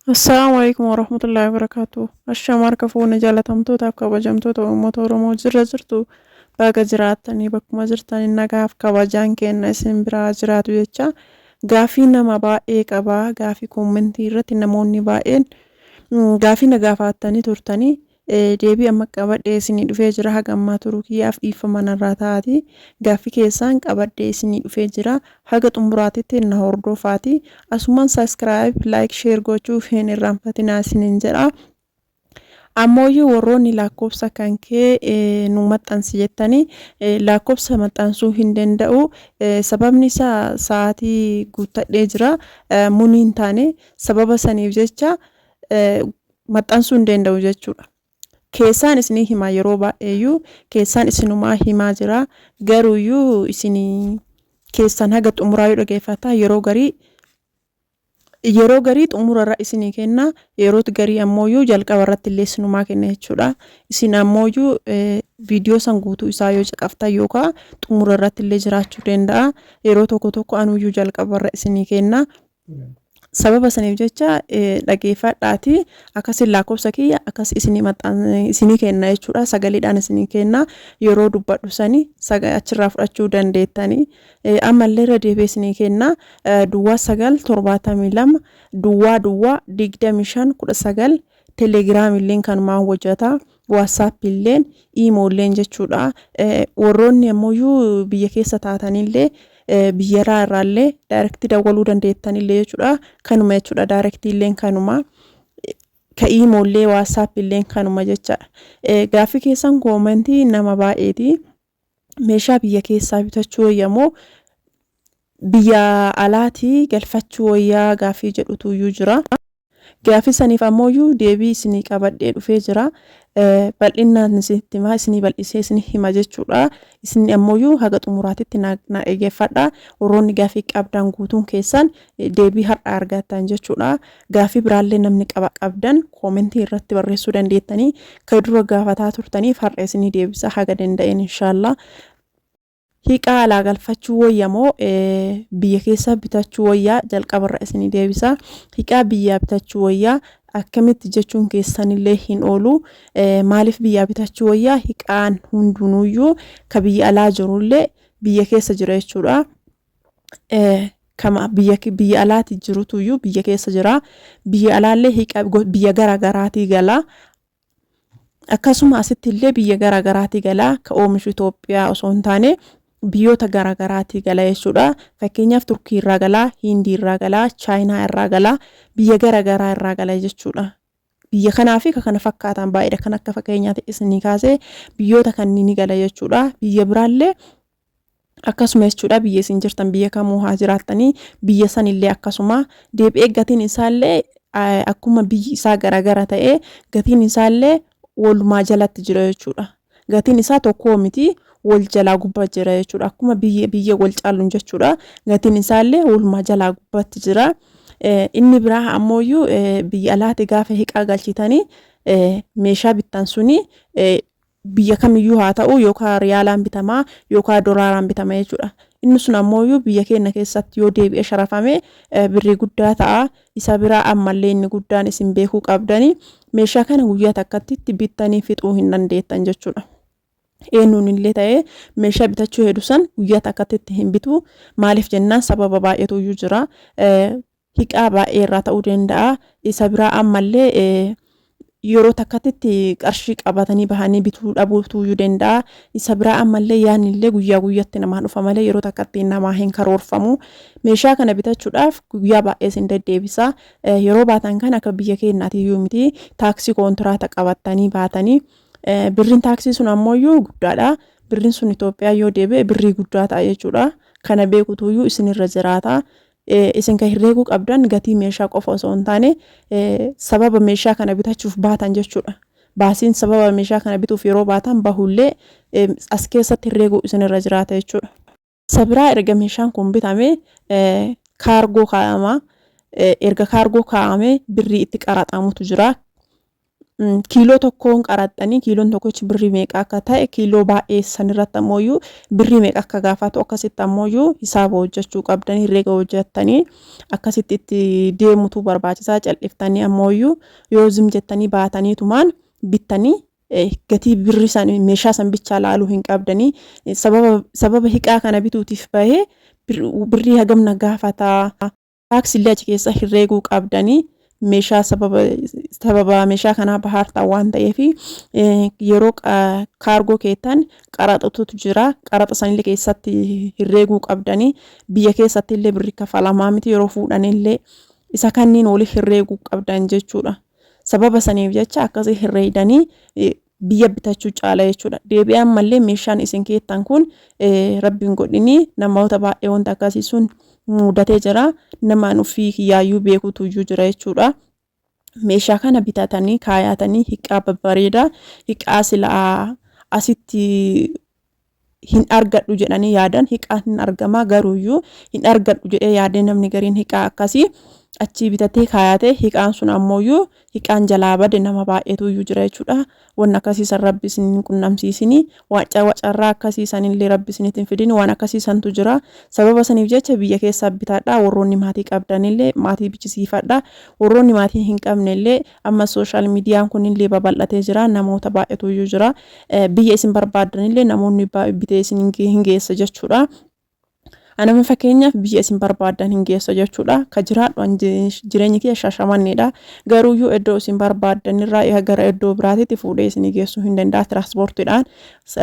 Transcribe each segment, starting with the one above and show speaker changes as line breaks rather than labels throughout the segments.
Assalamualaikum warahmatullahi wabarakatuh. Ashaamar kafuuna jaalatamtootaaf kabajamtoota uummata Oromoo jirra jirtu baga jiraatanii bakkuma jirtanii nagaaf kabajaan kenna isin biraa jiraatu jecha gaafii nama baay'ee qabaa gaafii koomentii irratti namoonni baay'een gaafii na gaafattanii turtanii deebii amma qabadhee isinii dhufee jira haga ammaa turuu kiyyaaf dhiifama narraa taati gaafii keessaan qabadhee isinii dhufee jira haga xumuraatitti na hordofaati asumaan subscribe like share gochuuf hin irraanfatinaa isiniin jedha ammoo warroonni lakkoofsa kan kee nu maxxansi jettanii lakkoofsa maxxansuu hin danda'u sababni isaa sa'aatii guuttadhee jira muniin taane sababa saniif jecha maxxansuu hin danda'u jechuudha. Keessaan isinii himaa yeroo baay'eeyyuu keessaan isinumaa himaa jira garuuyyuu isinii keessan haga xumuraa yoo dhageeffataa yeroo garii xumurarra isinii kenna yeroo garii ammooyyuu jalqaba irratti illee isinumaa kenna jechuudha. Isin ammooyyuu viidiyoo san guutuu isaa yoo caqaftan yookaan xumura irratti illee jiraachuu danda'a yeroo tokko anuyyuu jalqaba irra isinii kenna. Sababa saniif jecha dhageeffadhaati akkasiin lakkoofsa kiyya akkas isinii kenna jechuudha sagaleedhaan isinii kenna yeroo dubbadhu sanii achirraa fudhachuu dandeettanii ammallee irra deebi'ee isinii kenna duwwaa 972 duwwaa 2519 telegiraam illeen kanumaan hojjeta WhatsApp illeen email illeen jechuudha warroonni ammoo biyya keessa taatanillee biyya irraallee direct dawwaluu dandeettanillee jechuudha kanuma jechuudha direct illeen kanuma ka email illee WhatsApp illeen kanuma jechaadha gaafii keessan koomentii nama baay'eeti meeshaa biyya keessaa bitachuu wayyamoo biyya alaatii galfachuu wayyaa gaafii jedhutu iyyuu jira. Gaafii saniif ammoo deebii isinii qabadhee dhufee jira bal'inaan isinitti himaa isinii bal'isee isinii hima jechuudha isin ammoo haga xumuraatitti na eegeeffadha warroonni gaafii qabdan guutuun keessan deebii har'a argattan jechuudha gaafii biraallee namni qabdan koomentii irratti barreessuu dandeettanii ka dura gaafataa turtaniif har'a isinii deebisa haga danda'een inshallah. Hiiqaa alaa galfachuu wayyamoo biyya keessa bitachuu wayyaa jalqabarra isinii deebisa hiiqaa biyyaa bitachuu wayyaa akkamitti jechuun keessanillee hin oolu maaliif biyyaa bitachuu wayyaa hiiqaan hundunuyyuu ka biyya alaa jirullee biyya keessa jira jechuudha kama biyya alaati jirutuyyuu biyya keessa jira biyya alaallee hiiqaa biyya garaagaraatii gala akkasuma asitti illee biyya garaagaraatii gala ka oomishu Itoophiyaa osoo hin taane biyyoota garaagaraatii gala jechuudha fakkeenyaaf Turkii irraa gala Hindii irraa gala Chaayinaa irraa gala biyya garaagaraa irraa gala jechuudha biyya kanaa fi kana fakkaatan baay'ee kan akka fakkeenyaatti isinii kaasee biyyoota kanneen gala jechuudha biyya biraallee akkasuma jechuudha biyya isin jirtan biyya kamuu haa jiraattanii biyya sanillee akkasuma deebi'ee gatiin isaallee akkuma biyyi isaa garaagara ta'ee gatiin isaallee walumaa jalatti jira jechuudha gatiin isaa tokko miti wal jalaa gubbaa jira jechuudha akkuma biyya wal caaluun jechuudha gatiin isaallee walumaa jalaa gubbaatti jira inni biraa ammoo biyya alaati gaafa hiiqaa galchitanii meeshaa bittan suni biyya kamiyyuu haa ta'u yookaan riyaalaan bitamaa yookaan doolaaraan bitama jechuudha inni sun ammoo biyya keenya keessatti yoo deebi'ee sharafame birrii guddaa ta'a isa biraa ammallee inni guddaan isin beekuu qabdanii meeshaa kana guyyaa takkatti bittanii fixuu hin dandeettan jechuudha. Eenyuun illee ta'ee meeshaa bitachuu hedduu san guyyaa takkatti hin bitu maaliif jennaan sababa baay'eetu iyyuu jira hiiqaa baay'ee irraa ta'uu danda'a isa biraa ammallee yeroo takkatti qarshii qabatanii bahanii bituu dhabuutu iyyuu danda'a isa biraa ammallee yaanillee guyyaa guyyaatti namaa dhufa malee yeroo takkatti namaa hin karoorfamu meeshaa kana bitachuudhaaf guyyaa baay'ee sin deddeebisa yeroo baatan kan akka biyya keenyaatti iyyuu miti taaksii kontiraata qabatanii baatanii birriin taaksii sun ammoo guddaadha birriin sun Itoophiyaa yoo deebi'e birrii guddaa ta'a jechuudha kana beekutu isinirra jiraata isin kan herreeguu qabdan gatii meeshaa qofa osoo hin taane sababa meeshaa kana bitachuuf baatan jechuudha baasiin sababa meeshaa kana bituuf yeroo baatan bahullee as keessatti herreeguu isinirra jiraata jechuudha sabiraa erga meeshaan kun bitame kaargoo kaa'ama erga kaargoo kaa'ame birrii itti qaraxamutu jira kiiloo tokkoon qaraxxanii kiiloon tokkichi birrii meeqa akka ta'e kiiloo baay'ee sanirratti ammoo birrii meeqa akka gaafatu akkasitti ammoo hisaaba hojjechuu qabdanii herreega hojjettanii akkasitti itti deemutu barbaachisaa calliftanii ammoo yoo zim jettanii baataniitumaan bittanii gatii birrii san meeshaa san bichaa laaluu hin qabdanii sababa hiqaa kana bituutiif bahee birrii hagamna gaafataa taaksiillee achi keessa herreeguu qabdanii meeshaa sababa meeshaa kana bahartaa waan ta'eef yeroo kaargoo keettan qaraxatutu jira qaraxa sanillee keessatti herreeguu qabdanii biyya keessatti illee birrii kafalamaa miti yeroo fuudhanillee isa kanniin waliif herreeguu qabdan jechuudha. Sababa saniif jecha akkasii herreedanii biyya bitachuu caala jechuudha. Deebi'aan mallee meeshaan isin keettan kun rabbiin godhini namoota baay'ee wanta akkasii sun mudatee jira namaan ofii kiyyaayuu beekutu jira jechuudha. Meeshaa kana bitatanii kaayatanii hiqaa babbareedaa hiqaa silaa asitti hin argadhu jedhanii yaadan hiqaan hin argamaa garuuyyuu hin argadhu jedhee yaadee namni gariin hiqaa akkasii achi bitatee kaayate hiqaan sun ammoo hiqaan jalaa bade nama baay'eetu jira jechuudha. Waan akkasiisan rabbi isin qunnamsiisini wacarraa akkasiisanillee rabbi isinitti hin fidini waan akkasiisantu jira. Sababa saniif jecha biyya keessaa bitaadha warroonni maatii qabdanillee maatii bichisiifadha warroonni maatii hin qabnellee amma sooshaal miidiyaan kunillee babal'atee jira namoota baay'eetu jira. Biyya isin barbaadanillee namoonni bitee isin hin geessa jechuudha. Anama fakkeenyaaf biyya isin barbaadan hin geessa jechuudha. Ka jiraadhu jireenyi kee Shaashamanneedha. Garuuyyuu iddoo isin barbaadan irraa gara iddoo biraatitti fuudhee isin geessuu hin danda'a tiraanspoortiidhaan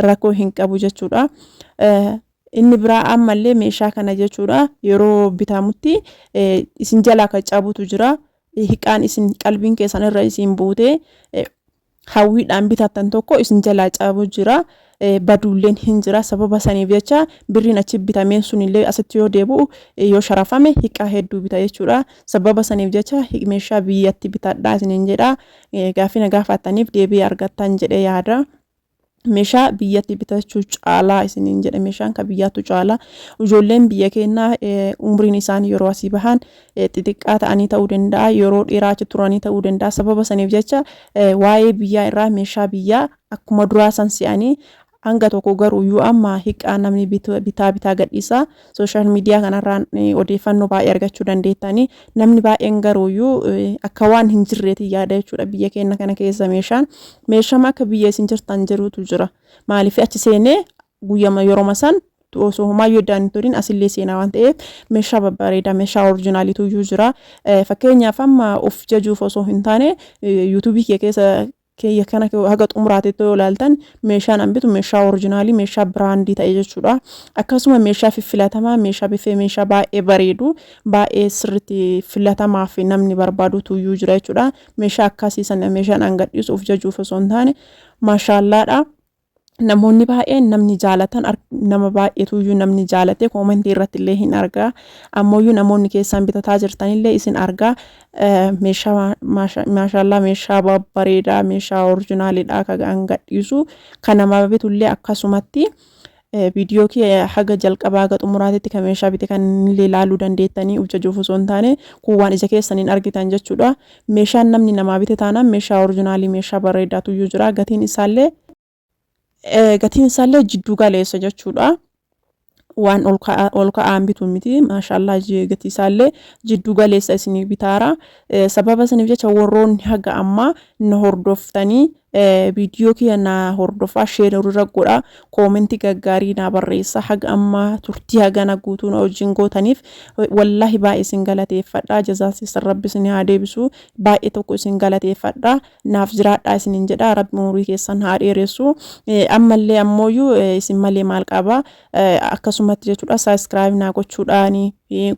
rakkoo hin qabu jechuudha. Inni biraa ammallee meeshaa kana jechuudha yeroo bitamutti isin jalaa kan cabutu jira. Hiqaan isin qalbiin keessan irra isin buutee hawwiidhaan bitattan tokko isin jalaa cabu jira. Baduulleen hin jira sababa saniif jecha birriin achi bitameen sunillee asitti yoo deebi'u yoo sharafame hiqaa hedduu bita jechuudha. Sababa saniif jecha meeshaa biyyatti bitadhaa isiniin jedha. Gaafina gaafataniif deebii argattan jedhee yaada. Meeshaa biyyatti bitachuu caalaa isiniin jedhe meeshaan ka biyyaatu caalaa ijoolleen biyya keenyaa umriin isaanii yeroo asii bahan xixiqqaa ta'anii ta'uu danda'a yeroo dheeraa achi turanii ta'uu danda'a. Sababa saniif jecha waa'ee biyyaa irraa meeshaa biyyaa akkuma duraa san si'anii hanga tokko garuuyyuu amma hiqaa namni bitaa gadhiisa sooshaal miidiyaa kanarraan odeeffannoo baay'ee argachuu dandeettanii namni baay'een garuuyyuu akka waan hin jirreeti yaada jechuudha. Biyya keenya kana keessa meeshaan akka biyya isin jirtan jirutu jira. Maaliif achi seenee guyyama yeroo san osoo homaayyuu iddaan turin asillee seenaa waan ta'eef meeshaa babbareedaa meeshaa orjinaalitu jira. Fakkeenyaaf amma of jajuuf osoo hin taane yuutuubii keessa kee kana haga xumuraatetti yoo ilaaltan meeshaan ambitu meeshaa orjinaalii meeshaa biraandii ta'e jechuudha. Akkasuma meeshaa filatamaa meeshaa bifee meeshaa baay'ee bareedu baay'ee sirriitti filatamaaf namni barbaadutu jira jechuudha. Meeshaa akkasiisan meeshaan angadhiisu of jajuuf osoo hin taane maashaallaadha. Namoonni baay'een namni jaalatan nama baay'eetu namni jaalate koomentii irratti illee hin argaa. Ammoo namoonni keessan bitataa jirtanillee isin argaa. Meeshaa maashaallah meeshaa babbareedaa meeshaa orjinaaliidha kan gadhiisu kan nama bitullee akkasumatti viidiyoo kee haga jalqabaa haga xumuraatitti kan meeshaa bite kan illee ilaaluu dandeettanii ujjajuuf osoo hin taane kun waan ija keessaniin argitan jechuudha. Meeshaan namni namaa bite taanaan meeshaa orjinaalii meeshaa bareedaatu jira. Gatiin isaallee jidduu galeessa jechuudha. Waan ol ka'aan bitu miti maashaallah gatii isaallee jidduu galeessa isinii bitaara. Sababa saniif jecha warroonni haga ammaa na hordoftanii viidiyoo kee na hordofaa sheerurra godha koomentii gaggaarii na barreessa haga ammaa turtii haga na guutuu na wajjin gootaniif wallahi baay'ee isin galateeffadha. Jazaasiisan rabbi isin haa deebisu baay'ee tokko isin galateeffadha. Naaf jiraadhaa isiniin jedha rabbi umurii keessan haa dheeressu. Ammallee ammooyyuu isin malee maal qaba akkasumatti jechuudha saabskiraayib naa gochuudhaani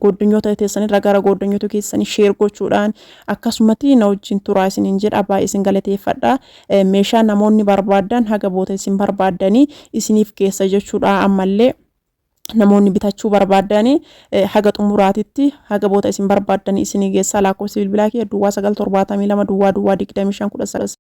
godinyoota teessanirra gara godinyoota keessanii sheer gochuudhaan akkasumatti na wajjin turaa isiniin jedha baay'ee isin galateeffadha. Meeshaa namoonni barbaadan haga boota isin barbaadanii isiniif geessa jechuudha. Ammallee namoonni bitachuu barbaadanii haga xumuraatitti haga boota isin barbaadanii isinii geessa lakkoofsi bilbilaa kee duwwaa 972 duwwaa 25 19